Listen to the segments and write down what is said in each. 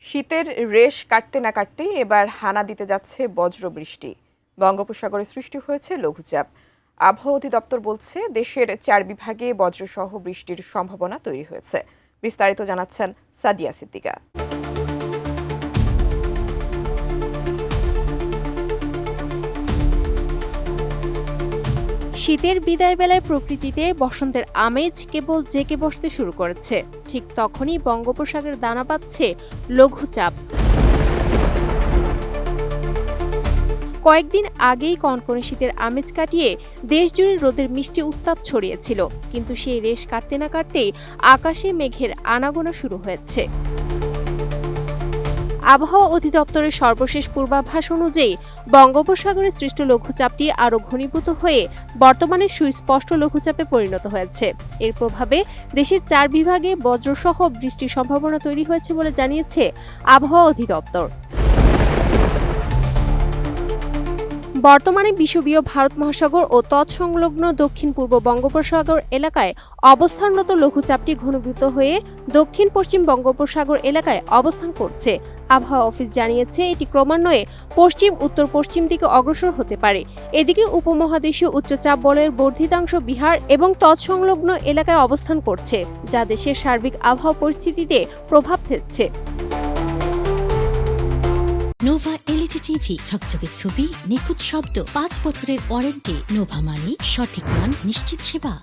শীতের রেশ কাটতে না কাটতেই এবার হানা দিতে যাচ্ছে বজ্রবৃষ্টি। বঙ্গোপসাগরে সৃষ্টি হয়েছে লঘুচাপ। আবহাওয়া অধিদপ্তর বলছে দেশের 4 বিভাগে বজ্রসহ বৃষ্টির সম্ভাবনা তৈরি হয়েছে। বিস্তারিত জানাচ্ছেন সাদিয়া সিদ্দিকা। শীতের বিদায় বেলায় প্রকৃতিতে বসন্তের আমেজ কেবল জেঁকে বসতে শুরু করেছে। ঠিক তখনই বঙ্গোপসাগরে দানা বাঁধছে লঘুচাপ। কয়েকদিন আগেই কনকনে শীতের আমেজ কাটিয়ে দেশজুড়ে রোদের মিষ্টি উত্তাপ ছড়িয়েছিল, কিন্তু সেই রেশ কাটতে না কাটতেই আকাশে মেঘের আনাগোনা শুরু হয়েছে। আবহাওয়া অধিদপ্তরের সর্বশেষ পূর্বাভাস অনুযায়ী বঙ্গোপসাগরে সৃষ্ট লঘুচাপটি আরও ঘনীভূত হয়ে বর্তমানে সুস্পষ্ট লঘুচাপে পরিণত হয়েছে। এর প্রভাবে দেশের 4 বিভাগে বজ্রসহ বৃষ্টির সম্ভাবনা তৈরি হয়েছে বলে জানিয়েছে আবহাওয়া অধিদপ্তর। বর্তমানে বিষুবীয় ভারত মহাসাগর ও তৎসংলগ্ন দক্ষিণ পূর্ব বঙ্গোপসাগর এলাকায় অবস্থানরত লঘুচাপটি ঘনীভূত হয়ে দক্ষিণ পশ্চিম বঙ্গোপসাগর এলাকায় অবস্থান করছে। আবহাওয়া অফিস জানিয়েছে এটি ক্রমান্বয়ে পশ্চিম উত্তর পশ্চিম দিকে অগ্রসর হতে পারে। এদিকে উপমহাদেশীয় উচ্চচাপ বলয়ের বর্ধিতাংশ বিহার এবং তৎসংলগ্ন এলাকায় অবস্থান করছে, যা দেশের সার্বিক আবহাওয়া পরিস্থিতিতে প্রভাব ফেলছে। নোভা এলইডি টিভি, ঝকঝকে ছবি, নিখুঁত শব্দ, 5 বছরের ওয়ারেন্টি। নোভা মানে সঠিক মান, নিশ্চিত সেবা।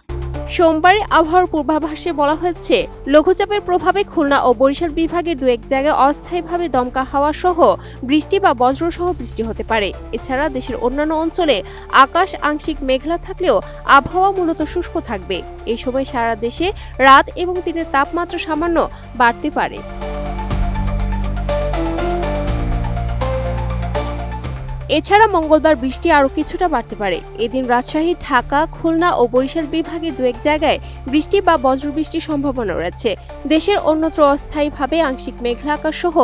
সোমবারে আবহাওয়ার পূর্বাভাসে বলা হয়েছে লঘুচাপের প্রভাবে খুলনা ও বরিশাল বিভাগের 2-1 জায়গায় অস্থায়ীভাবে দমকা হাওয়া সহ বৃষ্টি বা বজ্রসহ বৃষ্টি হতে পারে। এছাড়া দেশের অন্যান্য অঞ্চলে আকাশ আংশিক মেঘলা থাকলেও আবহাওয়া মূলত শুষ্ক থাকবে। এই সময় সারা দেশে রাত এবং দিনের তাপমাত্রা সামান্য বাড়তে পারে। এছাড়া মঙ্গলবার বৃষ্টি আরও কিছুটা বাড়তে পারে। এদিন রাজশাহী, ঢাকা, খুলনা ও বরিশাল বিভাগের 2-1 জায়গায় বৃষ্টি বা বজ্রবৃষ্টির সম্ভাবনা রয়েছে। দেশের অন্যত্র অস্থায়ীভাবে আংশিক মেঘলা আকাশ সহ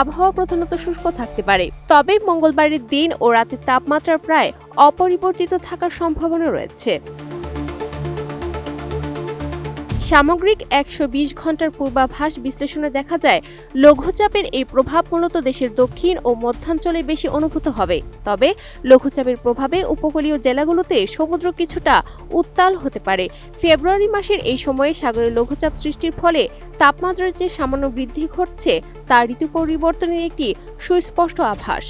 আবহাওয়া প্রধানত শুষ্ক থাকতে পারে। তবে মঙ্গলবারের দিন ও রাতের তাপমাত্রা প্রায় অপরিবর্তিত থাকার সম্ভাবনা রয়েছে। সামগ্রিক 120 ঘন্টার পূর্বাভাস বিশ্লেষণে দেখা যায় লঘুচাপের এই প্রভাব মূলত দেশের দক্ষিণ ও মধ্যাঞ্চলে বেশি অনুভূত হবে। তবে লঘুচাপের প্রভাবে উপকূলীয় জেলাগুলোতে সমুদ্র কিছুটা উত্তাল হতে পারে। ফেব্রুয়ারি মাসের এই সময়ে সাগরে লঘুচাপ সৃষ্টির ফলে তাপমাত্রার যে সামান্য বৃদ্ধি ঘটছে তা ঋতু পরিবর্তনের একটি সুস্পষ্ট আভাস।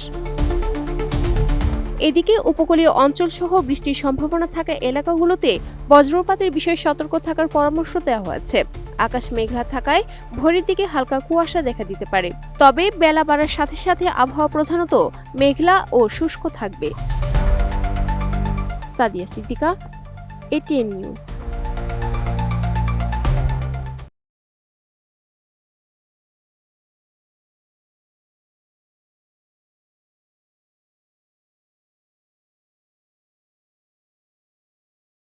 এদিকে উপকূলীয় অঞ্চল সহ বৃষ্টির সম্ভাবনা থাকা এলাকাগুলোতে বজ্রপাতের বিষয়ে সতর্ক থাকার পরামর্শ দেওয়া হয়েছে। আকাশ মেঘলা থাকায় ভোরের দিকে হালকা কুয়াশা দেখা দিতে পারে। তবে বেলা বাড়ার সাথে সাথে আবহাওয়া প্রধানত মেঘলা ও শুষ্ক থাকবে। Sadia Siddika, ATN news.